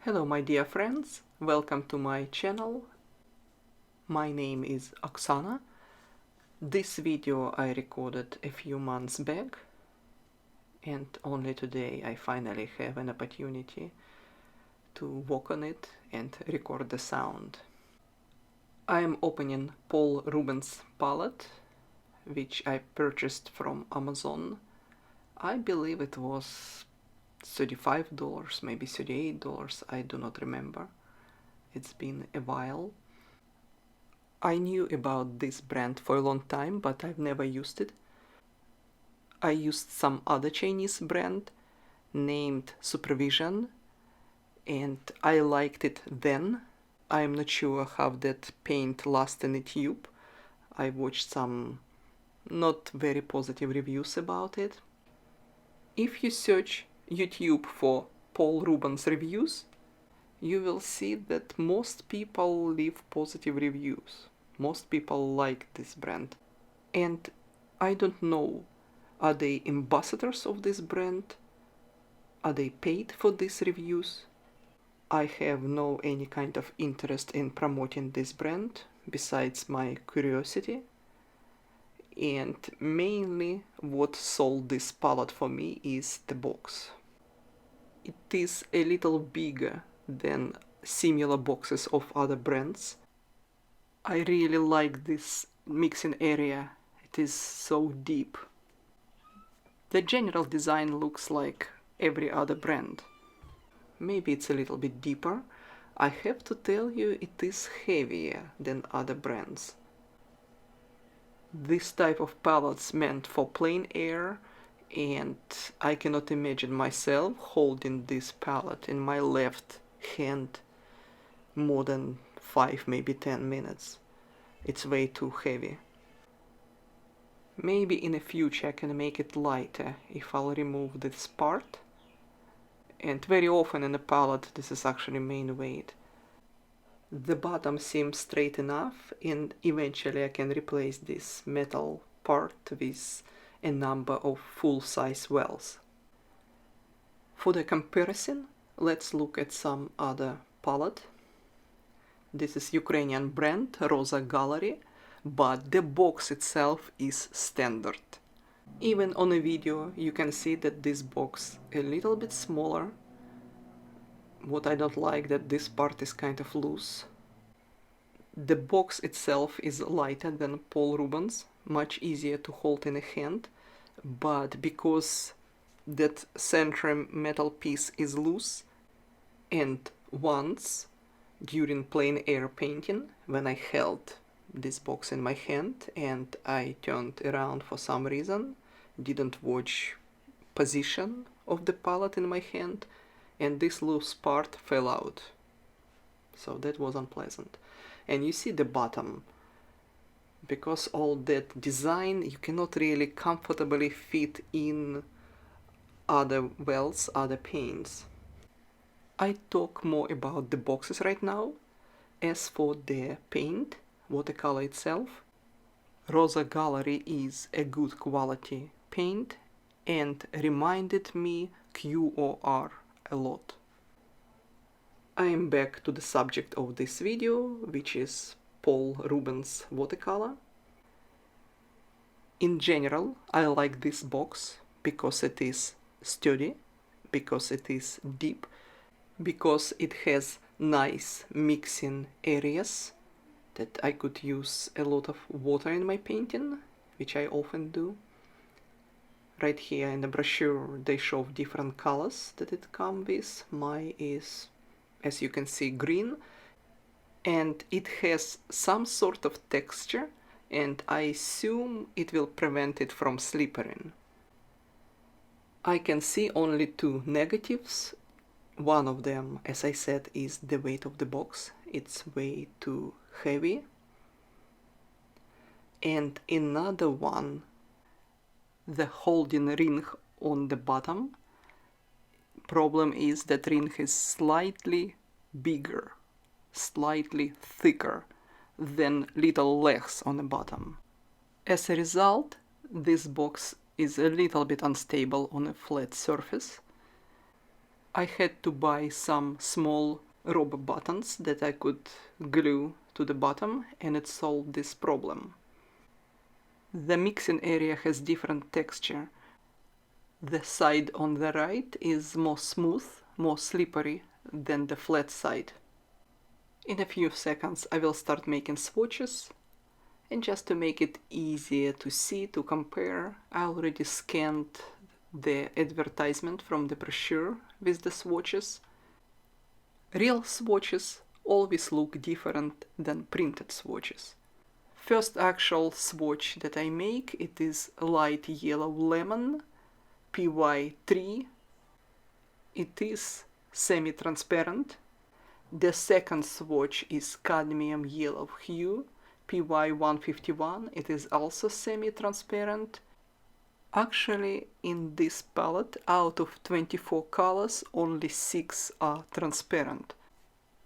Hello my dear friends, welcome to my channel. My name is Oksana. This video I recorded a few months back and only today I finally have an opportunity to work on it and record the sound. I am opening Paul Rubens palette, which I purchased from Amazon. I believe it was $35, maybe $38, I do not remember. It's been a while. I knew about this brand for a long time, but I've never used it. I used some other Chinese brand named Supervision, and I liked it then. I'm not sure how that paint lasts in a tube. I watched some not very positive reviews about it. If you search YouTube for Paul Rubens reviews, you will see that most people leave positive reviews. Most people like this brand. And I don't know, are they ambassadors of this brand? Are they paid for these reviews? I have no any kind of interest in promoting this brand besides my curiosity. And mainly what sold this palette for me is the box. It is a little bigger than similar boxes of other brands. I really like this mixing area. It is so deep. The general design looks like every other brand. Maybe it's a little bit deeper. I have to tell you it is heavier than other brands. This type of palettes meant for plein air, and I cannot imagine myself holding this palette in my left hand more than 5, maybe 10 minutes. It's way too heavy. Maybe in the future I can make it lighter if I'll remove this part. And very often in a palette this is actually main weight. The bottom seems straight enough, and eventually I can replace this metal part with a number of full-size wells. For the comparison, let's look at some other palette. This is Ukrainian brand Rosa Gallery, but the box itself is standard. Even on a video you can see that this box a little bit smaller. What I don't like that this part is kind of loose. The box itself is lighter than Paul Rubens, much easier to hold in a hand, but because that center metal piece is loose, and once during plein air painting, when I held this box in my hand and I turned around for some reason, didn't watch position of the palette in my hand, and this loose part fell out. So that was unpleasant. And you see the bottom. Because all that design, you cannot really comfortably fit in other wells, other paints. I talk more about the boxes right now. As for the paint, watercolor itself, Rosa Gallery is a good quality paint and reminded me QOR a lot. I am back to the subject of this video, which is Paul Rubens watercolor. In general, I like this box because it is sturdy, because it is deep, because it has nice mixing areas that I could use a lot of water in my painting, which I often do. Right here in the brochure they show different colors that it comes with. Mine is, as you can see, green, and it has some sort of texture, and I assume it will prevent it from slippering. I can see only two negatives. One of them, as I said, is the weight of the box. It's way too heavy. And another one, the holding ring on the bottom. Problem is that ring is slightly bigger, slightly thicker than little legs on the bottom. As a result, this box is a little bit unstable on a flat surface. I had to buy some small rubber buttons that I could glue to the bottom, and it solved this problem. The mixing area has different texture. The side on the right is more smooth, more slippery than the flat side. In a few seconds I will start making swatches, and just to make it easier to see, to compare, I already scanned the advertisement from the brochure with the swatches. Real swatches always look different than printed swatches. First actual swatch that I make, it is light yellow lemon, PY3. It is semi-transparent. The second swatch is cadmium yellow hue, PY151. It is also semi-transparent. Actually, in this palette, out of 24 colors, only 6 are transparent.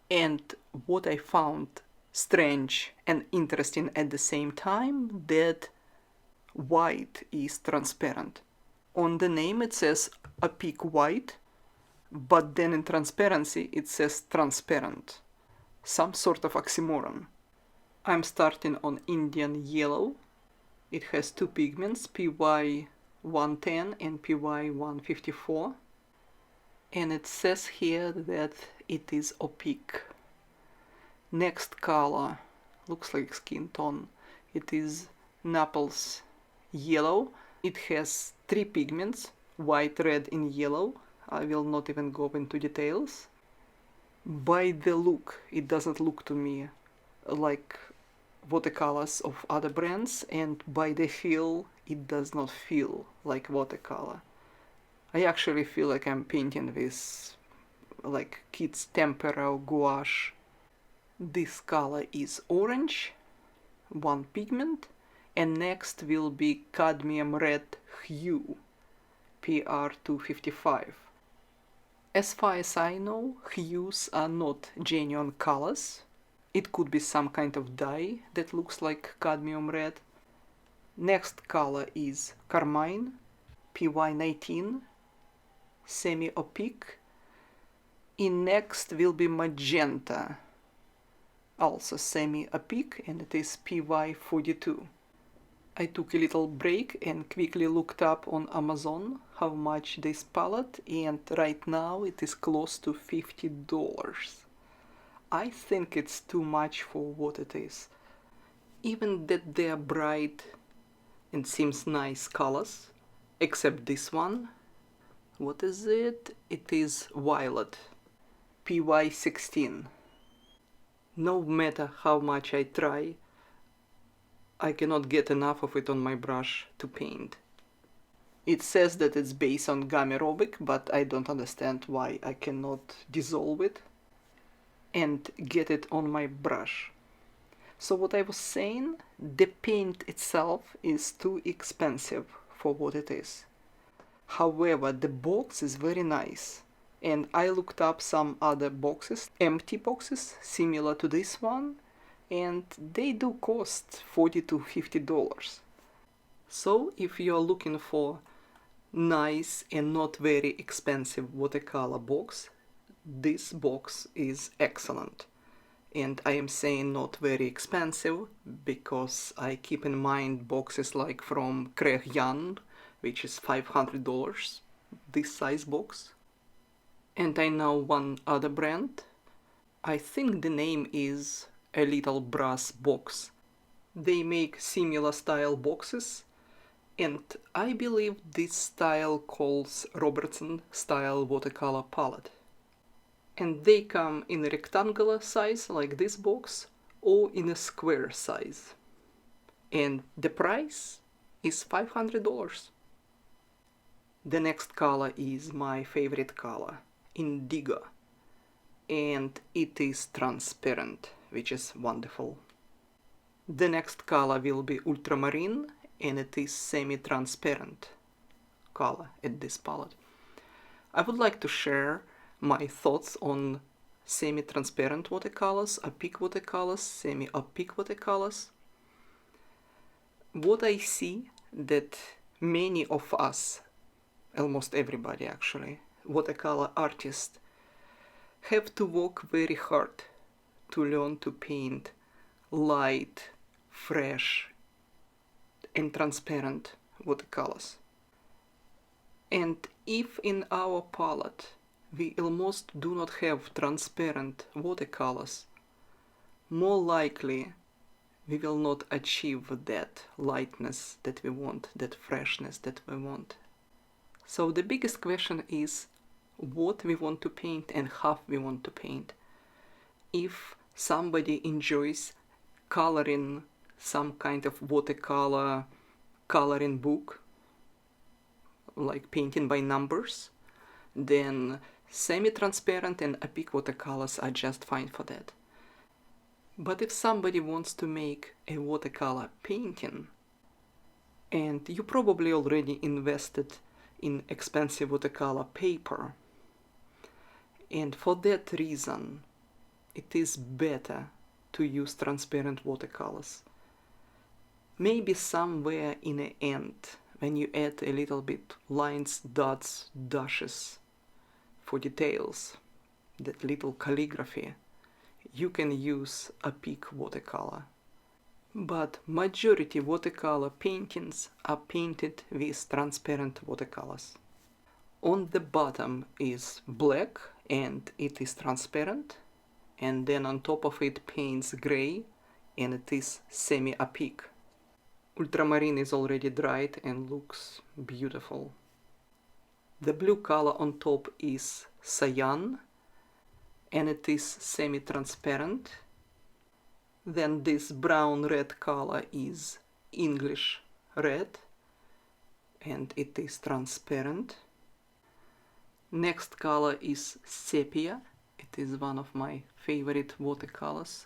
And what I found strange and interesting at the same time, that white is transparent. On the name it says opaque white, but then in transparency it says transparent. Some sort of oxymoron. I'm starting on Indian yellow. It has two pigments, PY110 and PY154. And it says here that it is opaque. Next color looks like skin tone. It is Naples yellow. It has three pigments, white, red and yellow. I will not even go into details. By the look, it doesn't look to me like watercolors of other brands, and by the feel, it does not feel like watercolor. I actually feel like I'm painting with like kids' tempera or gouache. This color is orange, one pigment, and next will be cadmium red hue, PR255. As far as I know, hues are not genuine colors. It could be some kind of dye that looks like cadmium red. Next color is carmine, PY19, semi-opaque. In next will be magenta, also semi-opaque, and it is PY42. I took a little break and quickly looked up on Amazon how much this palette, and right now it is close to $50. I think it's too much for what it is. Even that they are bright and seems nice colors, except this one. What is it? It is violet, PY16. No matter how much I try, I cannot get enough of it on my brush to paint. It says that it's based on Gummy-Robic, but I don't understand why I cannot dissolve it and get it on my brush. So what I was saying, the paint itself is too expensive for what it is. However, the box is very nice, and I looked up some other boxes, empty boxes, similar to this one, and they do cost $40 to $50. So if you're looking for nice and not very expensive watercolor box, this box is excellent. And I am saying not very expensive because I keep in mind boxes like from Craig Young, which is $500, this size box. And I know one other brand. I think the name is A Little Brass Box. They make similar style boxes, and I believe this style calls Robertson style watercolor palette. And they come in a rectangular size like this box, or in a square size. And the price is $500. The next color is my favorite color, indigo, and it is transparent, which is wonderful. The next color will be ultramarine, and it is semi-transparent color at this palette. I would like to share my thoughts on semi-transparent watercolors, opaque watercolors, semi-opaque watercolors. What I see that many of us, almost everybody actually, watercolor artists have to work very hard to learn to paint light, fresh, and transparent watercolors. And if in our palette we almost do not have transparent watercolors, more likely we will not achieve that lightness that we want, that freshness that we want. So the biggest question is what we want to paint and how we want to paint. If somebody enjoys coloring some kind of watercolor coloring book, like painting by numbers, then semi-transparent and opaque watercolors are just fine for that. But if somebody wants to make a watercolor painting, and you probably already invested in expensive watercolor paper, and for that reason it is better to use transparent watercolors. Maybe somewhere in the end, when you add a little bit lines, dots, dashes for details, that little calligraphy, you can use opaque watercolor. But majority watercolor paintings are painted with transparent watercolors. On the bottom is black and it is transparent, and then on top of it paints gray and it is semi-opaque. Ultramarine is already dried and looks beautiful. The blue color on top is cyan and it is semi-transparent. Then this brown-red color is English red and it is transparent. Next color is sepia. It is one of my favorite watercolors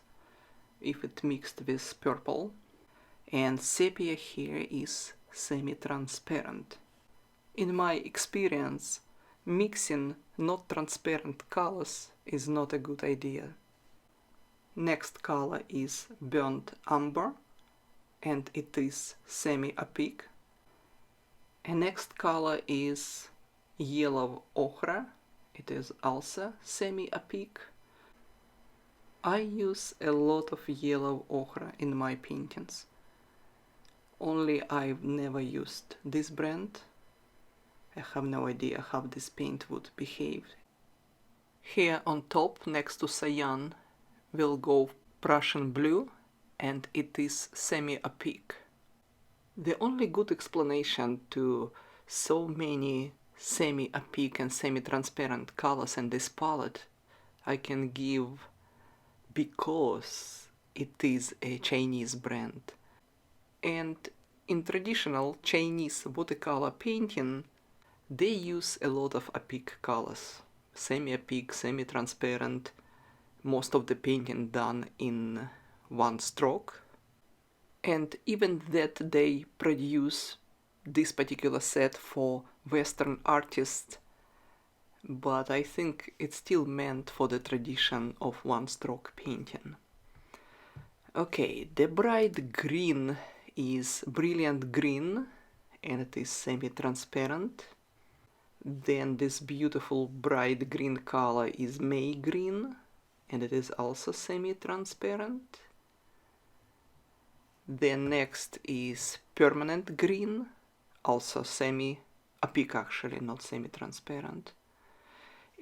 if it mixed with purple. And sepia here is semi-transparent. In my experience, mixing not transparent colors is not a good idea. Next color is burnt umber and it is semi-opaque. And next color is yellow ochre. It is also semi-opaque. I use a lot of yellow ochre in my paintings. Only I've never used this brand. I have no idea how this paint would behave. Here on top, next to cyan, will go Prussian blue and it is semi-opaque. The only good explanation to so many semi-opaque and semi-transparent colors in this palette I can give because it is a Chinese brand. And in traditional Chinese watercolor painting, they use a lot of opaque colors. Semi-opaque, semi-transparent, most of the painting done in one stroke. And even that they produce this particular set for Western artists, but I think it's still meant for the tradition of one-stroke painting. Okay, the bright green is brilliant green and it is semi-transparent. Then this beautiful bright green color is May green and it is also semi-transparent. Then next is permanent green, also semi-opaque actually, not semi-transparent.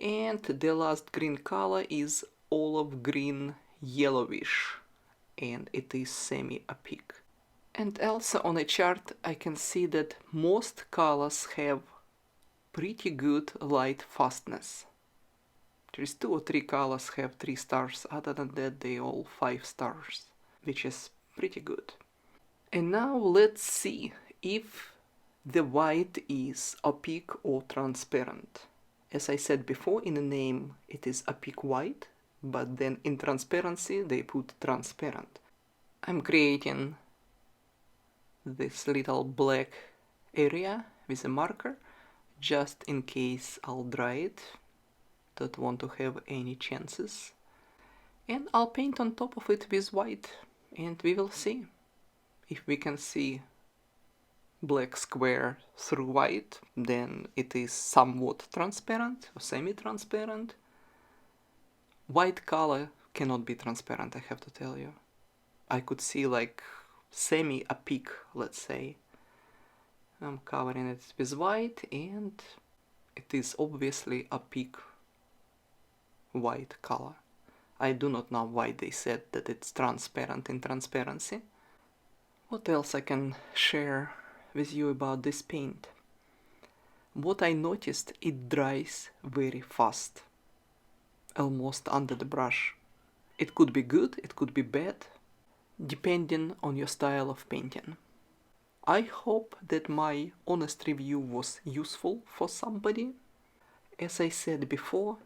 And the last green color is olive green yellowish and it is semi-opaque. And also on a chart I can see that most colors have pretty good light fastness. There is 2 or 3 colors have 3 stars, other than that they all 5 stars, which is pretty good. And now let's see if the white is opaque or transparent. As I said before, in the name it is opaque white, but then in transparency they put transparent. I'm creating this little black area with a marker just in case I'll dry it. Don't want to have any chances. And I'll paint on top of it with white and we will see if we can see black square through white, then it is somewhat transparent or semi-transparent. White color cannot be transparent, I have to tell you. I could see like semi-opaque, let's say. I'm covering it with white and it is obviously opaque white color. I do not know why they said that it's transparent in transparency. What else I can share with you about this paint? What I noticed, it dries very fast, almost under the brush. It could be good, it could be bad, depending on your style of painting. I hope that my honest review was useful for somebody. As I said before,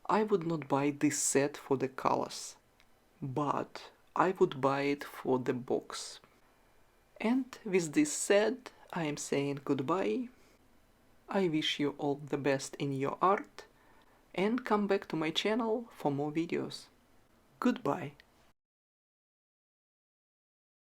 I would not buy this set for the colors, but I would buy it for the box. And with this said, I am saying goodbye. I wish you all the best in your art and come back to my channel for more videos. Goodbye.